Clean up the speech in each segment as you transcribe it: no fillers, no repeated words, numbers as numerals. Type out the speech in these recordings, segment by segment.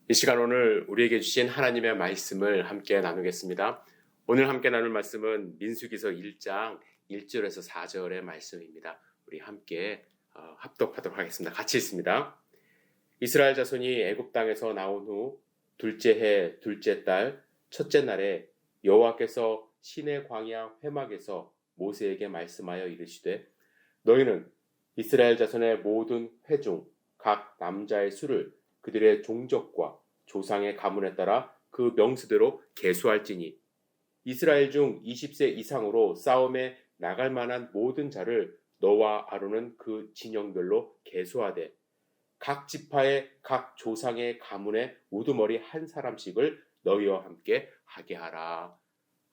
이 시간 오늘 우리에게 주신 하나님의 말씀을 함께 나누겠습니다. 오늘 함께 나눌 말씀은 민수기서 1장 1절에서 4절의 말씀입니다. 우리 함께 합독하도록 하겠습니다. 같이 읽습니다. 이스라엘 자손이 애굽 땅에서 나온 후 둘째 해 둘째 달 첫째 날에 여호와께서 시내 광야 회막에서 모세에게 말씀하여 이르시되 너희는 이스라엘 자손의 모든 회중 각 남자의 수를 그들의 종족과 조상의 가문에 따라 그 명수대로 계수할지니 이스라엘 중 20세 이상으로 싸움에 나갈 만한 모든 자를 너와 아론은 그 진영별로 계수하되 각 지파의 각 조상의 가문의 우두머리 한 사람씩을 너희와 함께 하게 하라.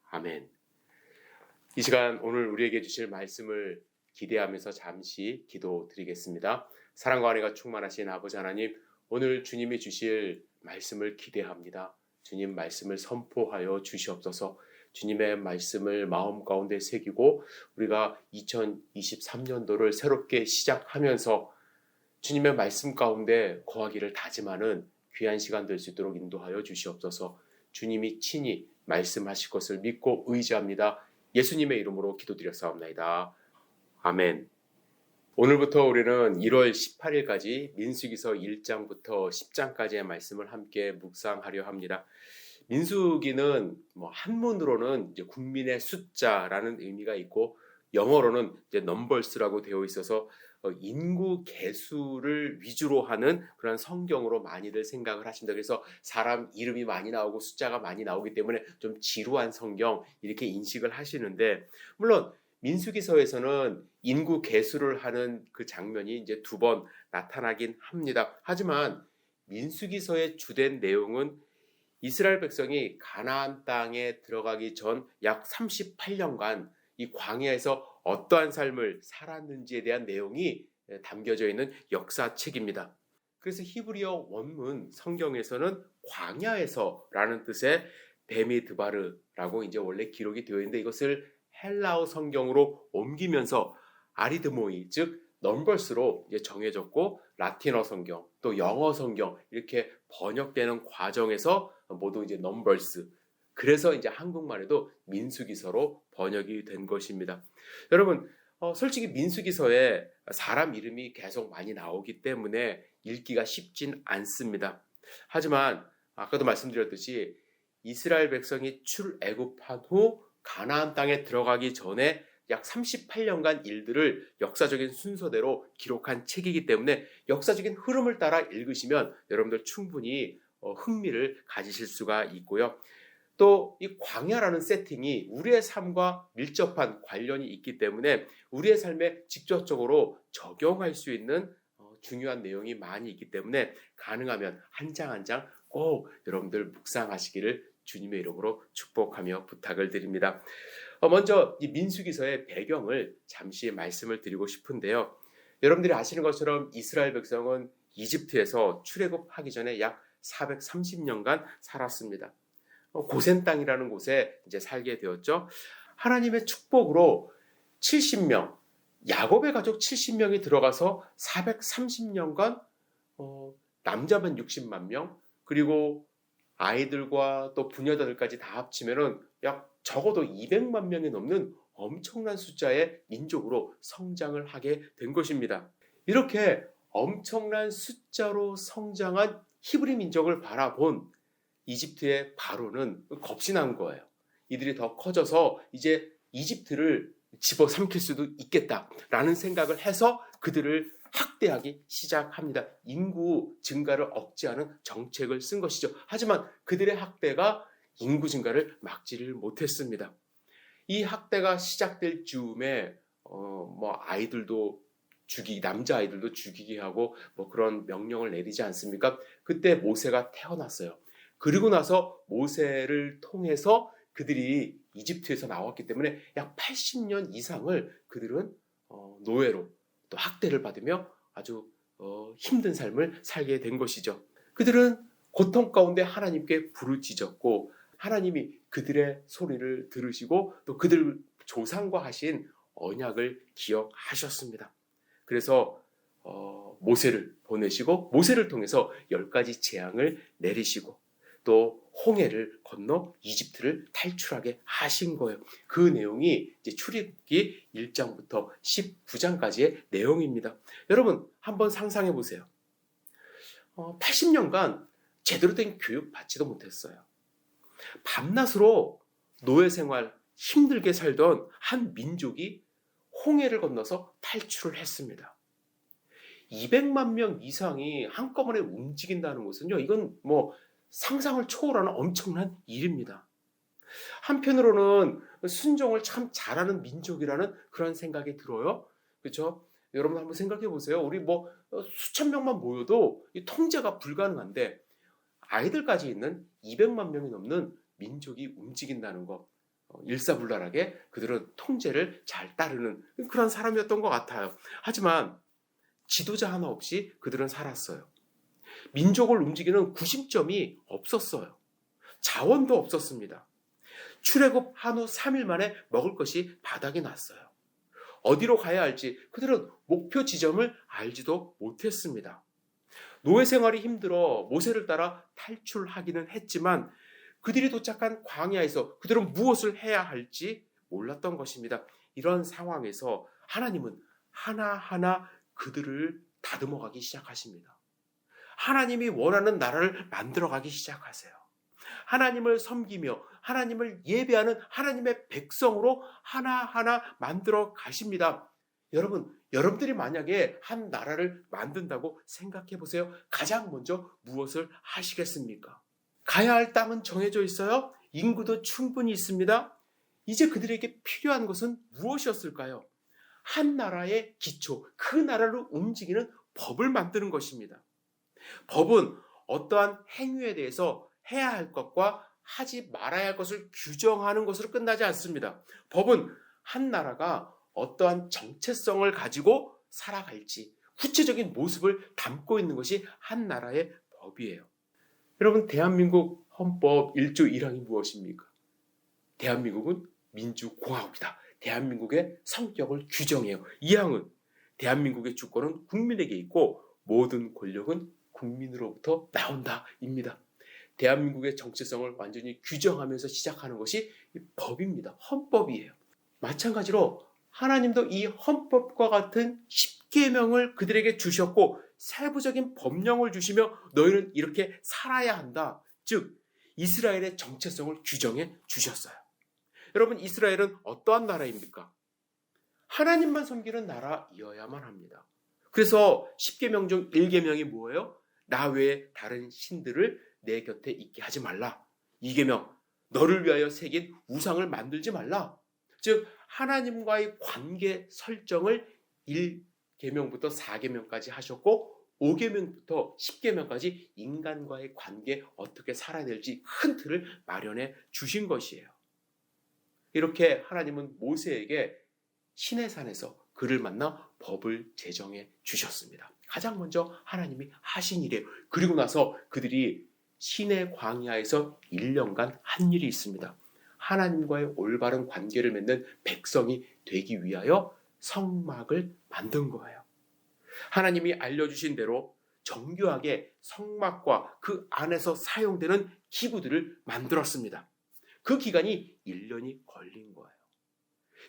아멘. 이 시간 오늘 우리에게 주실 말씀을 기대하면서 잠시 기도드리겠습니다. 사랑과 은혜가 충만하신 아버지 하나님, 오늘 주님이 주실 말씀을 기대합니다. 주님 말씀을 선포하여 주시옵소서. 주님의 말씀을 마음 가운데 새기고 우리가 2023년도를 새롭게 시작하면서 주님의 말씀 가운데 거하기를 다짐하는 귀한 시간 될 수 있도록 인도하여 주시옵소서. 주님이 친히 말씀하실 것을 믿고 의지합니다. 예수님의 이름으로 기도드렸사옵나이다. 아멘. 오늘부터 우리는 1월 18일까지 민수기서 1장부터 10장까지의 말씀을 함께 묵상하려 합니다. 민수기는 한문으로는 이제 국민의 숫자라는 의미가 있고 영어로는 이제 넘버스라고 되어 있어서 인구 계수를 위주로 하는 그런 성경으로 많이들 생각을 하십니다. 그래서 사람 이름이 많이 나오고 숫자가 많이 나오기 때문에 좀 지루한 성경 이렇게 인식을 하시는데, 물론 민수기서에서는 인구 계수를 하는 그 장면이 이제 2번 나타나긴 합니다. 하지만 민수기서의 주된 내용은 이스라엘 백성이 가나안 땅에 들어가기 전 약 38년간 이 광야에서 어떠한 삶을 살았는지에 대한 내용이 담겨져 있는 역사책입니다. 그래서 히브리어 원문 성경에서는 광야에서라는 뜻의 베미드바르라고 이제 원래 기록이 되어 있는데, 이것을 헬라어 성경으로 옮기면서 아리드모이, 즉 넘버스로 이제 정해졌고, 라틴어 성경 또 영어 성경 이렇게 번역되는 과정에서 모두 이제 넘버스, 그래서 이제 한국말에도 민수기서로 번역이 된 것입니다. 여러분, 솔직히 민수기서에 사람 이름이 계속 많이 나오기 때문에 읽기가 쉽진 않습니다. 하지만 아까도 말씀드렸듯이 이스라엘 백성이 출애굽한 후 가나안 땅에 들어가기 전에 약 38년간 일들을 역사적인 순서대로 기록한 책이기 때문에 역사적인 흐름을 따라 읽으시면 여러분들 충분히 흥미를 가지실 수가 있고요. 또 이 광야라는 세팅이 우리의 삶과 밀접한 관련이 있기 때문에 우리의 삶에 직접적으로 적용할 수 있는 중요한 내용이 많이 있기 때문에 가능하면 한 장 한 장 꼭 여러분들 묵상하시기를 주님의 이름으로 축복하며 부탁을 드립니다. 먼저 이 민수기서의 배경을 잠시 말씀을 드리고 싶은데요. 여러분들이 아시는 것처럼 이스라엘 백성은 이집트에서 출애굽하기 전에 약 430년간 살았습니다. 고센 땅이라는 곳에 이제 살게 되었죠. 하나님의 축복으로 70명, 야곱의 가족 70명이 들어가서 430년간 남자만 60만 명, 그리고 아이들과 또 부녀자들까지 다 합치면은 약 적어도 200만 명이 넘는 엄청난 숫자의 민족으로 성장을 하게 된 것입니다. 이렇게 엄청난 숫자로 성장한 히브리 민족을 바라본 이집트의 바로는 겁이 난 거예요. 이들이 더 커져서 이제 이집트를 집어삼킬 수도 있겠다라는 생각을 해서 그들을 학대하기 시작합니다. 인구 증가를 억제하는 정책을 쓴 것이죠. 하지만 그들의 학대가 인구 증가를 막지를 못했습니다. 이 학대가 시작될 즈음에 아이들도 남자 아이들도 죽이게 하고 그런 명령을 내리지 않습니까? 그때 모세가 태어났어요. 그리고 나서 모세를 통해서 그들이 이집트에서 나왔기 때문에 약 80년 이상을 그들은 노예로 또 학대를 받으며 아주 힘든 삶을 살게 된 것이죠. 그들은 고통 가운데 하나님께 부르짖었고 하나님이 그들의 소리를 들으시고 또 그들 조상과 하신 언약을 기억하셨습니다. 그래서 모세를 보내시고 모세를 통해서 10가지 재앙을 내리시고 또 홍해를 건너 이집트를 탈출하게 하신 거예요. 그 내용이 이제 출애굽기 1장부터 19장까지의 내용입니다. 여러분 한번 상상해 보세요. 80년간 제대로 된 교육 받지도 못했어요. 밤낮으로 노예 생활 힘들게 살던 한 민족이 홍해를 건너서 탈출을 했습니다. 200만 명 이상이 한꺼번에 움직인다는 것은요, 이건 뭐 상상을 초월하는 엄청난 일입니다. 한편으로는 순종을 참 잘하는 민족이라는 그런 생각이 들어요. 그렇죠? 여러분 한번 생각해 보세요. 우리 뭐 수천 명만 모여도 이 통제가 불가능한데 아이들까지 있는 200만 명이 넘는 민족이 움직인다는 것, 일사불란하게 그들은 통제를 잘 따르는 그런 사람이었던 것 같아요. 하지만 지도자 하나 없이 그들은 살았어요. 민족을 움직이는 구심점이 없었어요. 자원도 없었습니다. 출애굽 한 후 3일 만에 먹을 것이 바닥이 났어요. 어디로 가야 할지 그들은 목표 지점을 알지도 못했습니다. 노예 생활이 힘들어 모세를 따라 탈출하기는 했지만 그들이 도착한 광야에서 그들은 무엇을 해야 할지 몰랐던 것입니다. 이런 상황에서 하나님은 하나하나 그들을 다듬어가기 시작하십니다. 하나님이 원하는 나라를 만들어가기 시작하세요. 하나님을 섬기며 하나님을 예배하는 하나님의 백성으로 하나하나 만들어 가십니다. 여러분들이 만약에 한 나라를 만든다고 생각해 보세요. 가장 먼저 무엇을 하시겠습니까? 가야 할 땅은 정해져 있어요. 인구도 충분히 있습니다. 이제 그들에게 필요한 것은 무엇이었을까요? 한 나라의 기초, 그 나라를 움직이는 법을 만드는 것입니다. 법은 어떠한 행위에 대해서 해야 할 것과 하지 말아야 할 것을 규정하는 것으로 끝나지 않습니다. 법은 한 나라가 어떠한 정체성을 가지고 살아갈지 구체적인 모습을 담고 있는 것이 한 나라의 법이에요. 여러분, 대한민국 헌법 1조 1항이 무엇입니까? 대한민국은 민주공화국이다. 대한민국의 성격을 규정해요. 2항은 대한민국의 주권은 국민에게 있고 모든 권력은 국민으로부터 나온다입니다. 대한민국의 정체성을 완전히 규정하면서 시작하는 것이 법입니다. 헌법이에요. 마찬가지로 하나님도 이 헌법과 같은 10계명을 그들에게 주셨고 세부적인 법령을 주시며 너희는 이렇게 살아야 한다. 즉 이스라엘의 정체성을 규정해 주셨어요. 여러분, 이스라엘은 어떠한 나라입니까? 하나님만 섬기는 나라이어야만 합니다. 그래서 10계명 중 1계명이 뭐예요? 나 외에 다른 신들을 내 곁에 있게 하지 말라. 2계명, 너를 위하여 새긴 우상을 만들지 말라. 즉 하나님과의 관계 설정을 1계명부터 4계명까지 하셨고 5계명부터 10계명까지 인간과의 관계 어떻게 살아야 될지 큰 틀을 마련해 주신 것이에요. 이렇게 하나님은 모세에게 시내산에서 그를 만나 법을 제정해 주셨습니다. 가장 먼저 하나님이 하신 일이에요. 그리고 나서 그들이 시내 광야에서 1년간 한 일이 있습니다. 하나님과의 올바른 관계를 맺는 백성이 되기 위하여 성막을 만든 거예요. 하나님이 알려주신 대로 정교하게 성막과 그 안에서 사용되는 기구들을 만들었습니다. 그 기간이 1년이 걸린 거예요.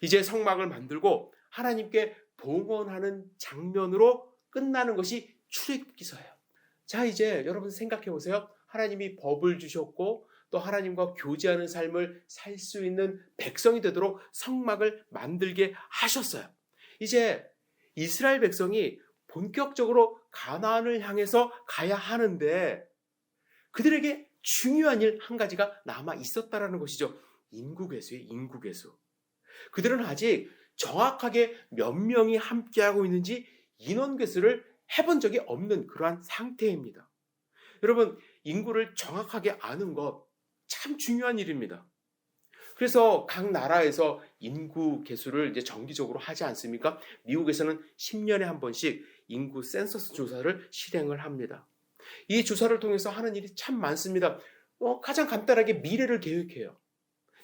이제 성막을 만들고 하나님께 봉헌하는 장면으로 끝나는 것이 출애굽기서예요. 자, 이제 여러분 생각해 보세요. 하나님이 법을 주셨고 또 하나님과 교제하는 삶을 살 수 있는 백성이 되도록 성막을 만들게 하셨어요. 이제 이스라엘 백성이 본격적으로 가나안을 향해서 가야 하는데 그들에게 중요한 일 한 가지가 남아 있었다라는 것이죠. 인구개수예요. 인구개수. 그들은 아직 정확하게 몇 명이 함께하고 있는지 인원개수를 해본 적이 없는 그러한 상태입니다. 여러분, 인구를 정확하게 아는 것 참 중요한 일입니다. 그래서 각 나라에서 인구 개수를 이제 정기적으로 하지 않습니까? 미국에서는 10년에 한 번씩 인구 센서스 조사를 실행을 합니다. 이 조사를 통해서 하는 일이 참 많습니다. 가장 간단하게 미래를 계획해요.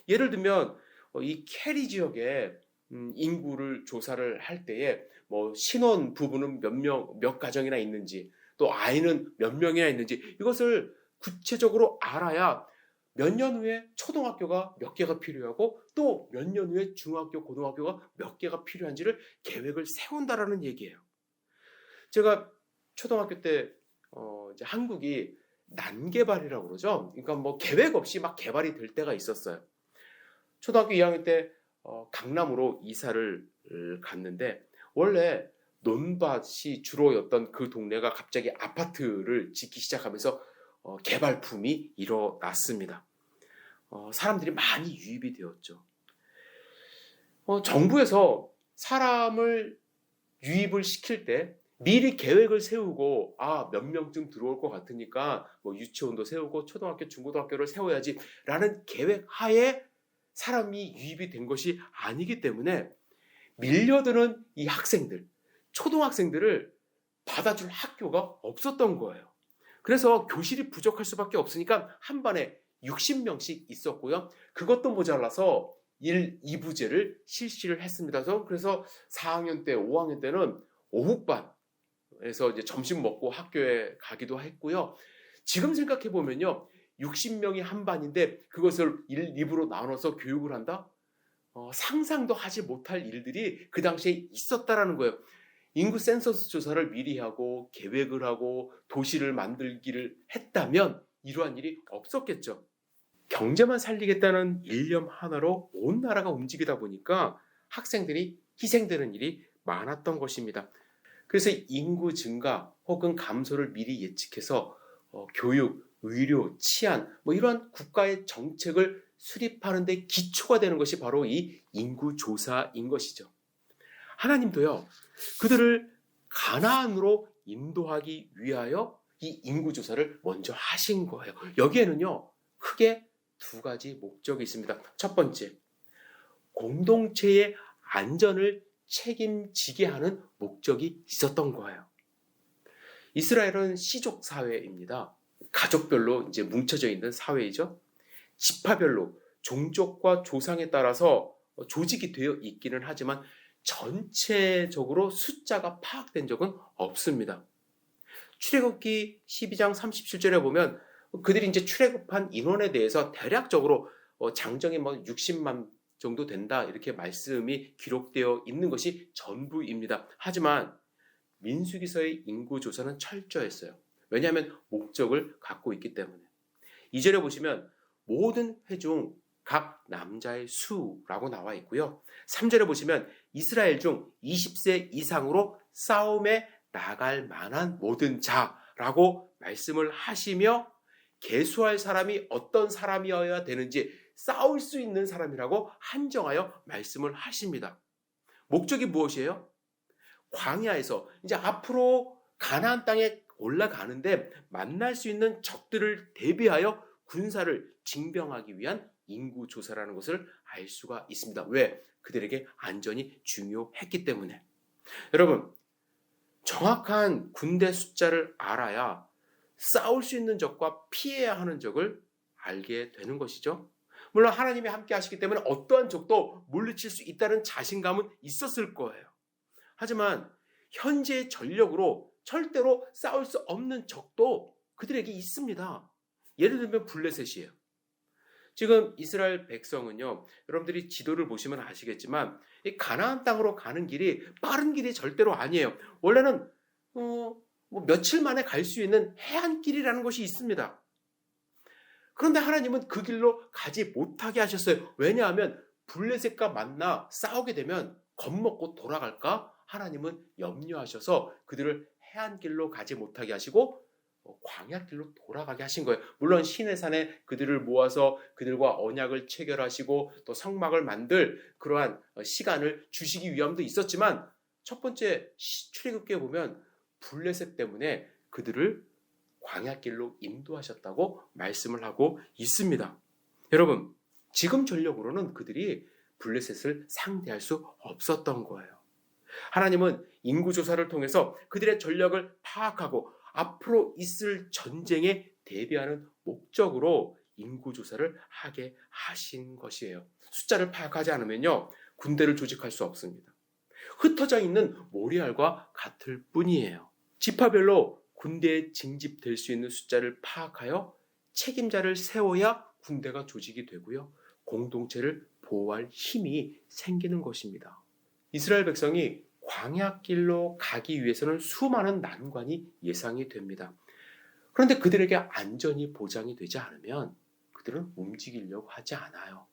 예를 들면 이 캐리 지역에 인구를 조사를 할 때에 뭐 신혼 부부는 몇 가정이나 있는지, 또 아이는 몇 명이나 있는지 이것을 구체적으로 알아야 몇 년 후에 초등학교가 몇 개가 필요하고 또 몇 년 후에 중학교, 고등학교가 몇 개가 필요한지를 계획을 세운다라는 얘기예요. 제가 초등학교 때 이제 한국이 난개발이라고 그러죠. 그러니까 뭐 계획 없이 막 개발이 될 때가 있었어요. 초등학교 2학년 때 강남으로 이사를 갔는데 원래 논밭이 주로였던 그 동네가 갑자기 아파트를 짓기 시작하면서 개발붐이 일어났습니다. 사람들이 많이 유입이 되었죠. 정부에서 사람을 유입을 시킬 때 미리 계획을 세우고 몇 명쯤 들어올 것 같으니까 뭐 유치원도 세우고 초등학교, 중고등학교를 세워야지 라는 계획 하에 사람이 유입이 된 것이 아니기 때문에 밀려드는 이 학생들, 초등학생들을 받아줄 학교가 없었던 거예요. 그래서 교실이 부족할 수밖에 없으니까 한 반에 60명씩 있었고요. 그것도 모자라서 1, 2부제를 실시를 했습니다. 그래서 4학년 때, 5학년 때는 오후반에서 이제 점심 먹고 학교에 가기도 했고요. 지금 생각해 보면요. 60명이 한 반인데 그것을 1, 2부로 나눠서 교육을 한다? 상상도 하지 못할 일들이 그 당시에 있었다라는 거예요. 인구 센서스 조사를 미리 하고 계획을 하고 도시를 만들기를 했다면 이러한 일이 없었겠죠. 경제만 살리겠다는 일념 하나로 온 나라가 움직이다 보니까 학생들이 희생되는 일이 많았던 것입니다. 그래서 인구 증가 혹은 감소를 미리 예측해서 교육, 의료, 치안 뭐 이러한 국가의 정책을 수립하는 데 기초가 되는 것이 바로 이 인구 조사인 것이죠. 하나님도요. 그들을 가나안으로 인도하기 위하여 이 인구 조사를 먼저 하신 거예요. 여기에는요. 크게 두 가지 목적이 있습니다. 첫 번째, 공동체의 안전을 책임지게 하는 목적이 있었던 거예요. 이스라엘은 시족 사회입니다. 가족별로 이제 뭉쳐져 있는 사회이죠. 지파별로 종족과 조상에 따라서 조직이 되어 있기는 하지만 전체적으로 숫자가 파악된 적은 없습니다. 출애굽기 12장 37절에 보면 그들이 이제 출애굽한 인원에 대해서 대략적으로 장정이 뭐 60만 정도 된다 이렇게 말씀이 기록되어 있는 것이 전부입니다. 하지만 민수기서의 인구 조사는 철저했어요. 왜냐하면 목적을 갖고 있기 때문에. 2절에 보시면 모든 회중 각 남자의 수라고 나와 있고요. 3절에 보시면 이스라엘 중 20세 이상으로 싸움에 나갈 만한 모든 자라고 말씀을 하시며 계수할 사람이 어떤 사람이어야 되는지 싸울 수 있는 사람이라고 한정하여 말씀을 하십니다. 목적이 무엇이에요? 광야에서 이제 앞으로 가나안 땅에 올라가는데 만날 수 있는 적들을 대비하여 군사를 징병하기 위한 인구 조사라는 것을 알 수가 있습니다. 왜? 그들에게 안전이 중요했기 때문에. 여러분, 정확한 군대 숫자를 알아야 싸울 수 있는 적과 피해야 하는 적을 알게 되는 것이죠. 물론 하나님이 함께 하시기 때문에 어떠한 적도 물리칠 수 있다는 자신감은 있었을 거예요. 하지만 현재의 전력으로 절대로 싸울 수 없는 적도 그들에게 있습니다. 예를 들면 블레셋이에요. 지금 이스라엘 백성은요, 여러분들이 지도를 보시면 아시겠지만 이 가나안 땅으로 가는 길이 빠른 길이 절대로 아니에요. 원래는 뭐 며칠 만에 갈 수 있는 해안길이라는 것이 있습니다. 그런데 하나님은 그 길로 가지 못하게 하셨어요. 왜냐하면 블레셋과 만나 싸우게 되면 겁먹고 돌아갈까? 하나님은 염려하셔서 그들을 해안길로 가지 못하게 하시고 광야길로 돌아가게 하신 거예요. 물론 시내산에 그들을 모아서 그들과 언약을 체결하시고 또 성막을 만들 그러한 시간을 주시기 위함도 있었지만 첫 번째 출애굽기에 보면 블레셋 때문에 그들을 광야길로 인도하셨다고 말씀을 하고 있습니다. 여러분, 지금 전력으로는 그들이 블레셋을 상대할 수 없었던 거예요. 하나님은 인구조사를 통해서 그들의 전력을 파악하고 앞으로 있을 전쟁에 대비하는 목적으로 인구조사를 하게 하신 것이에요. 숫자를 파악하지 않으면요, 군대를 조직할 수 없습니다. 흩어져 있는 모래알과 같을 뿐이에요. 지파별로 군대에 징집될 수 있는 숫자를 파악하여 책임자를 세워야 군대가 조직이 되고요. 공동체를 보호할 힘이 생기는 것입니다. 이스라엘 백성이 광야길로 가기 위해서는 수많은 난관이 예상이 됩니다. 그런데 그들에게 안전이 보장이 되지 않으면 그들은 움직이려고 하지 않아요.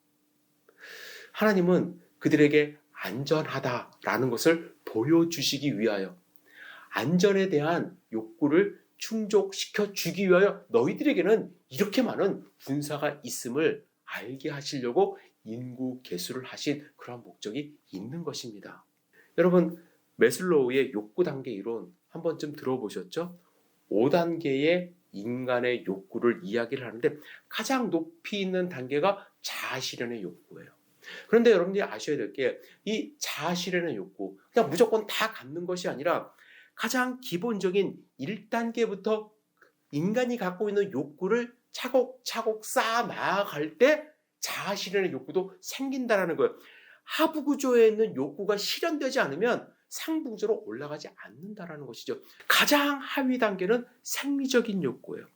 하나님은 그들에게 안전하다라는 것을 보여주시기 위하여 안전에 대한 욕구를 충족시켜 주기 위하여 너희들에게는 이렇게 많은 군사가 있음을 알게 하시려고 인구 계수를 하신 그런 목적이 있는 것입니다. 여러분, 매슬로우의 욕구 단계 이론 한 번쯤 들어보셨죠? 5단계의 인간의 욕구를 이야기를 하는데 가장 높이 있는 단계가 자아실현의 욕구예요. 그런데 여러분들이 아셔야 될 게 이 자아실현의 욕구, 그냥 무조건 다 갖는 것이 아니라 가장 기본적인 1단계부터 인간이 갖고 있는 욕구를 차곡차곡 쌓아 나아갈 때 자아실현의 욕구도 생긴다라는 거예요. 하부 구조에 있는 욕구가 실현되지 않으면 상부 구조로 올라가지 않는다라는 것이죠. 가장 하위 단계는 생리적인 욕구예요.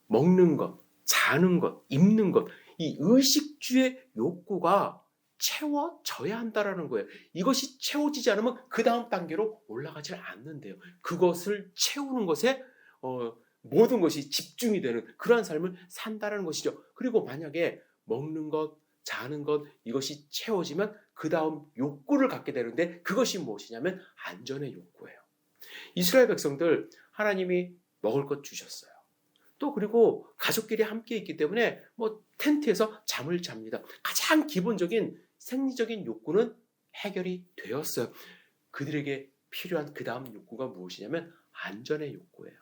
먹는 것, 자는 것, 입는 것, 이 의식주의 욕구가 채워져야 한다라는 거예요. 이것이 채워지지 않으면 그 다음 단계로 올라가지 않는데요. 그것을 채우는 것에 모든 것이 집중이 되는 그러한 삶을 산다는 것이죠. 그리고 만약에 먹는 것, 자는 것 이것이 채워지면 그 다음 욕구를 갖게 되는데 그것이 무엇이냐면 안전의 욕구예요. 이스라엘 백성들 하나님이 먹을 것 주셨어요. 또 그리고 가족끼리 함께 있기 때문에 텐트에서 잠을 잡니다. 가장 기본적인 생리적인 욕구는 해결이 되었어요. 그들에게 필요한 그 다음 욕구가 무엇이냐면 안전의 욕구예요.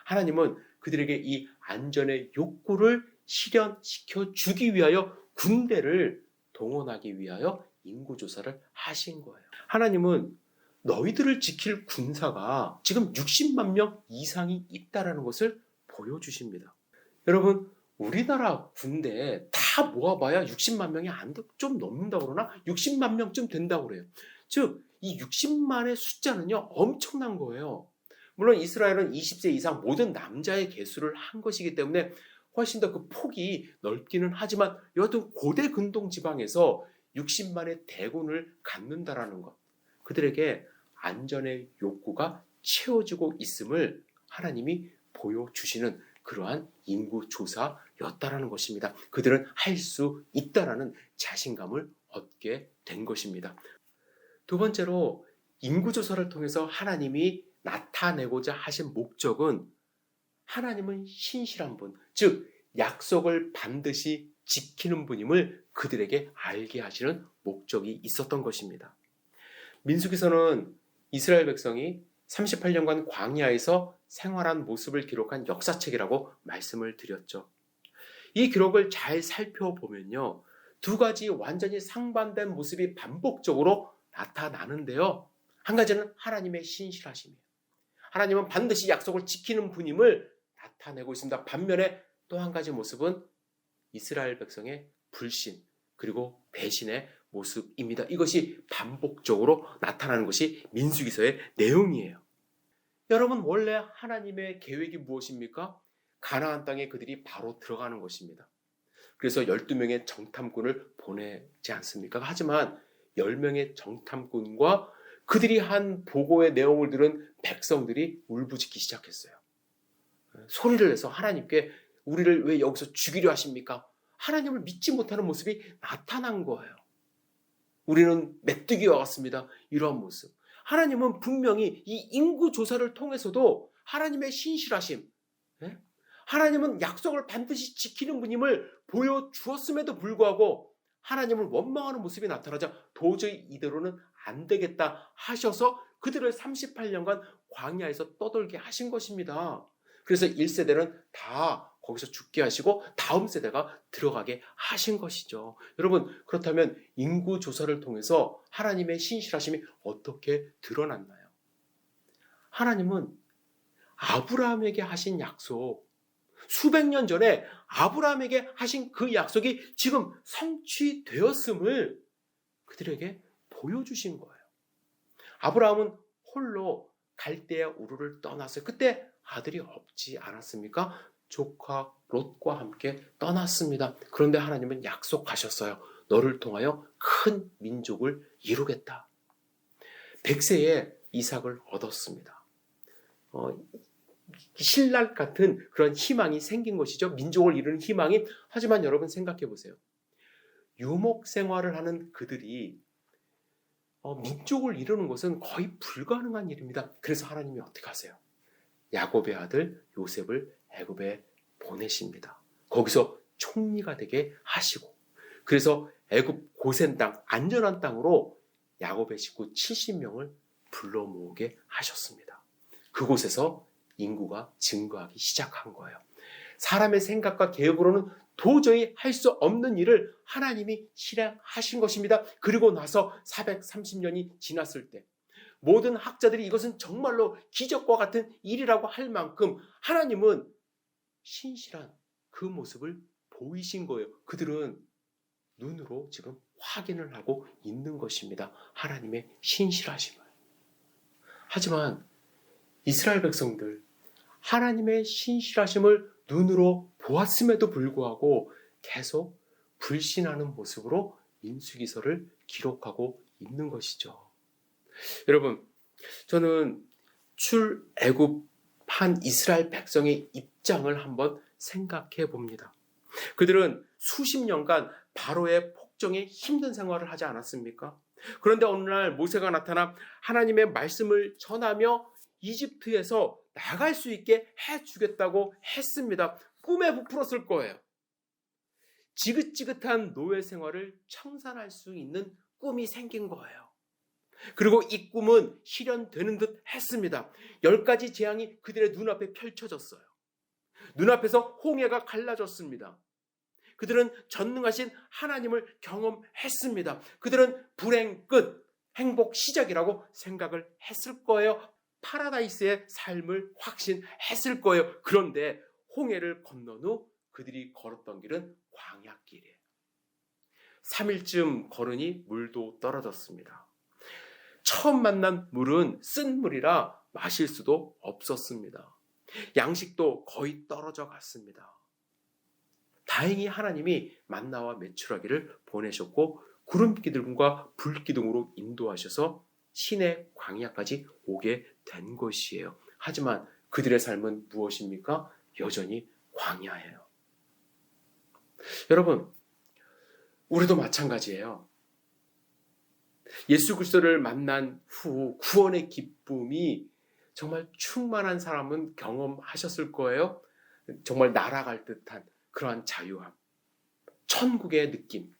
하나님은 그들에게 이 안전의 욕구를 실현시켜 주기 위하여 군대를 동원하기 위하여 인구조사를 하신 거예요. 하나님은 너희들을 지킬 군사가 지금 60만 명 이상이 있다는 것을 보여주십니다. 여러분, 우리나라 군대 다 모아봐야 60만 명이 좀 넘는다고 그러나 60만 명쯤 된다고 그래요. 즉, 이 60만의 숫자는요, 엄청난 거예요. 물론 이스라엘은 20세 이상 모든 남자의 계수를 한 것이기 때문에 훨씬 더 그 폭이 넓기는 하지만 여하튼 고대 근동 지방에서 60만의 대군을 갖는다라는 것. 그들에게 안전의 욕구가 채워지고 있음을 하나님이 보여주시는 그러한 인구조사였다라는 것입니다. 그들은 할 수 있다라는 자신감을 얻게 된 것입니다. 두 번째로 인구조사를 통해서 하나님이 나타내고자 하신 목적은 하나님은 신실한 분, 즉 약속을 반드시 지키는 분임을 그들에게 알게 하시는 목적이 있었던 것입니다. 민수기서는 이스라엘 백성이 38년간 광야에서 생활한 모습을 기록한 역사책이라고 말씀을 드렸죠. 이 기록을 잘 살펴보면요, 두 가지 완전히 상반된 모습이 반복적으로 나타나는데요. 한 가지는 하나님의 신실하심이에요. 하나님은 반드시 약속을 지키는 분임을 나타내고 있습니다. 반면에 또 한 가지 모습은 이스라엘 백성의 불신 그리고 배신의 모습입니다. 이것이 반복적으로 나타나는 것이 민수기서의 내용이에요. 여러분, 원래 하나님의 계획이 무엇입니까? 가나안 땅에 그들이 바로 들어가는 것입니다. 그래서 12명의 정탐꾼을 보내지 않습니까? 하지만 10명의 정탐꾼과 그들이 한 보고의 내용을 들은 백성들이 울부짖기 시작했어요. 소리를 내서 하나님께 우리를 왜 여기서 죽이려 하십니까? 하나님을 믿지 못하는 모습이 나타난 거예요. 우리는 메뚜기와 같습니다. 이러한 모습. 하나님은 분명히 이 인구조사를 통해서도 하나님의 신실하심, 하나님은 약속을 반드시 지키는 분임을 보여주었음에도 불구하고 하나님을 원망하는 모습이 나타나자 도저히 이대로는 안 되겠다 하셔서 그들을 38년간 광야에서 떠돌게 하신 것입니다. 그래서 1세대는 다 거기서 죽게 하시고 다음 세대가 들어가게 하신 것이죠. 여러분, 그렇다면 인구조사를 통해서 하나님의 신실하심이 어떻게 드러났나요? 하나님은 아브라함에게 하신 약속, 수백 년 전에 아브라함에게 하신 그 약속이 지금 성취되었음을 그들에게 보여주신 거예요. 아브라함은 홀로 갈대아 우르를 떠났어요. 그때 아들이 없지 않았습니까? 조카 롯과 함께 떠났습니다. 그런데 하나님은 약속하셨어요. 너를 통하여 큰 민족을 이루겠다. 100세에 이삭을 얻었습니다. 신랄 같은 그런 희망이 생긴 것이죠. 민족을 이루는 희망이. 하지만 여러분 생각해 보세요. 유목 생활을 하는 그들이 민족을 이루는 것은 거의 불가능한 일입니다. 그래서 하나님이 어떻게 하세요? 야곱의 아들 요셉을 애굽에 보내십니다. 거기서 총리가 되게 하시고, 그래서 애굽 고센 땅, 안전한 땅으로 야곱의 식구 70명을 불러 모으게 하셨습니다. 그곳에서 인구가 증가하기 시작한 거예요. 사람의 생각과 계획으로는 도저히 할 수 없는 일을 하나님이 실행하신 것입니다. 그리고 나서 430년이 지났을 때 모든 학자들이 이것은 정말로 기적과 같은 일이라고 할 만큼 하나님은 신실한 그 모습을 보이신 거예요. 그들은 눈으로 지금 확인을 하고 있는 것입니다. 하나님의 신실하심을. 하지만 이스라엘 백성들, 하나님의 신실하심을 눈으로 보았음에도 불구하고 계속 불신하는 모습으로 민수기서를 기록하고 있는 것이죠. 여러분, 저는 출애굽한 이스라엘 백성의 입장을 한번 생각해 봅니다. 그들은 수십 년간 바로의 폭정에 힘든 생활을 하지 않았습니까? 그런데 어느 날 모세가 나타나 하나님의 말씀을 전하며 이집트에서 나갈 수 있게 해주겠다고 했습니다. 꿈에 부풀었을 거예요. 지긋지긋한 노예 생활을 청산할 수 있는 꿈이 생긴 거예요. 그리고 이 꿈은 실현되는 듯 했습니다. 10가지 재앙이 그들의 눈앞에 펼쳐졌어요. 눈앞에서 홍해가 갈라졌습니다. 그들은 전능하신 하나님을 경험했습니다. 그들은 불행 끝, 행복 시작이라고 생각을 했을 거예요. 파라다이스의 삶을 확신했을 거예요. 그런데 홍해를 건넌 후 그들이 걸었던 길은 광야길이에요. 3일쯤 걸으니 물도 떨어졌습니다. 처음 만난 물은 쓴 물이라 마실 수도 없었습니다. 양식도 거의 떨어져 갔습니다. 다행히 하나님이 만나와 메추라기를 보내셨고 구름기둥과 불기둥으로 인도하셔서 신의 광야까지 오게 된 것이에요. 하지만 그들의 삶은 무엇입니까? 여전히 광야예요. 여러분, 우리도 마찬가지예요. 예수 그리스도를 만난 후 구원의 기쁨이 정말 충만한 사람은 경험하셨을 거예요. 정말 날아갈 듯한 그러한 자유함, 천국의 느낌.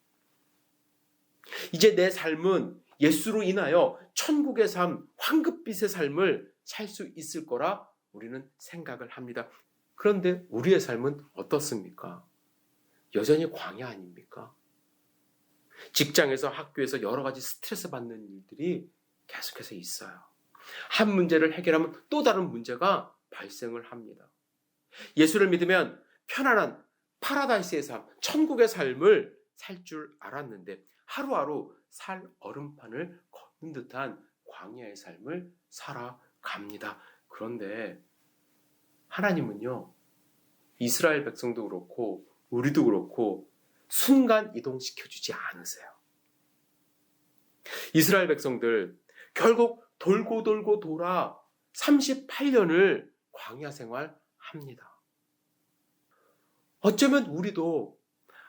이제 내 삶은 예수로 인하여 천국의 삶, 황급빛의 삶을 살 수 있을 거라 우리는 생각을 합니다. 그런데 우리의 삶은 어떻습니까? 여전히 광야 아닙니까? 직장에서 학교에서 여러 가지 스트레스 받는 일들이 계속해서 있어요. 한 문제를 해결하면 또 다른 문제가 발생을 합니다. 예수를 믿으면 편안한 파라다이스의 삶, 천국의 삶을 살 줄 알았는데 하루하루 살 얼음판을 걷는 듯한 광야의 삶을 살아갑니다. 그런데 하나님은요, 이스라엘 백성도 그렇고 우리도 그렇고 순간 이동시켜주지 않으세요. 이스라엘 백성들 결국 돌고 돌고 돌아 38년을 광야 생활합니다. 어쩌면 우리도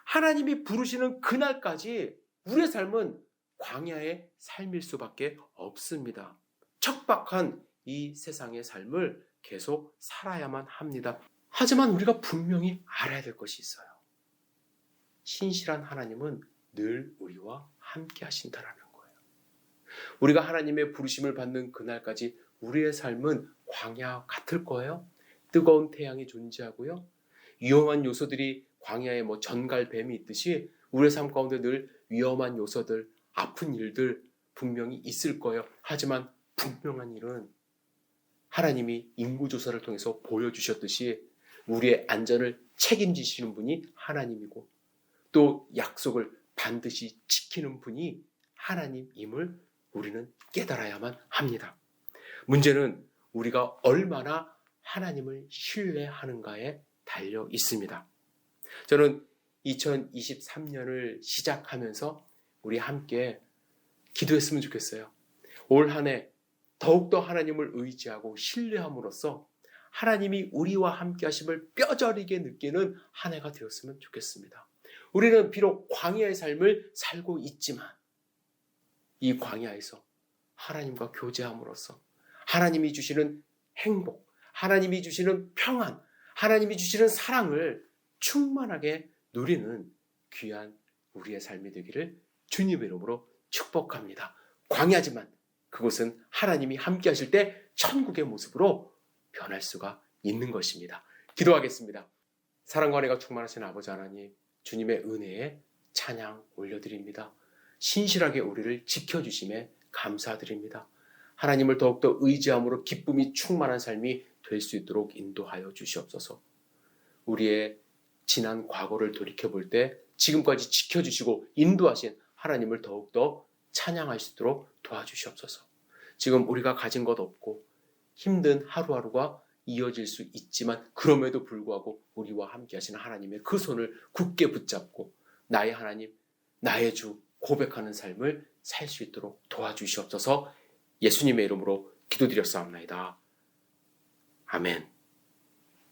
하나님이 부르시는 그날까지 우리의 삶은 광야의 삶일 수밖에 없습니다. 척박한 이 세상의 삶을 계속 살아야만 합니다. 하지만 우리가 분명히 알아야 될 것이 있어요. 신실한 하나님은 늘 우리와 함께 하신다라는 거예요. 우리가 하나님의 부르심을 받는 그날까지 우리의 삶은 광야 같을 거예요. 뜨거운 태양이 존재하고요. 위험한 요소들이 광야에 전갈뱀이 있듯이 우리의 삶 가운데 늘 위험한 요소들, 아픈 일들 분명히 있을 거예요. 하지만 분명한 일은 하나님이 인구조사를 통해서 보여주셨듯이 우리의 안전을 책임지시는 분이 하나님이고 또 약속을 반드시 지키는 분이 하나님임을 우리는 깨달아야만 합니다. 문제는 우리가 얼마나 하나님을 신뢰하는가에 달려 있습니다. 저는 2023년을 시작하면서 우리 함께 기도했으면 좋겠어요. 올 한 해 더욱더 하나님을 의지하고 신뢰함으로써 하나님이 우리와 함께 하심을 뼈저리게 느끼는 한 해가 되었으면 좋겠습니다. 우리는 비록 광야의 삶을 살고 있지만 이 광야에서 하나님과 교제함으로써 하나님이 주시는 행복, 하나님이 주시는 평안, 하나님이 주시는 사랑을 충만하게 누리는 귀한 우리의 삶이 되기를 주님의 이름으로 축복합니다. 광야지만 그곳은 하나님이 함께 하실 때 천국의 모습으로 변할 수가 있는 것입니다. 기도하겠습니다. 사랑과 은혜가 충만하신 아버지 하나님, 주님의 은혜에 찬양 올려드립니다. 신실하게 우리를 지켜주심에 감사드립니다. 하나님을 더욱더 의지함으로 기쁨이 충만한 삶이 될 수 있도록 인도하여 주시옵소서. 우리의 지난 과거를 돌이켜볼 때 지금까지 지켜주시고 인도하신 하나님을 더욱더 찬양할 수 있도록 도와주시옵소서. 지금 우리가 가진 것 없고 힘든 하루하루가 이어질 수 있지만 그럼에도 불구하고 우리와 함께 하시는 하나님의 그 손을 굳게 붙잡고 나의 하나님, 나의 주 고백하는 삶을 살 수 있도록 도와주시옵소서. 예수님의 이름으로 기도드렸사옵나이다. 아멘.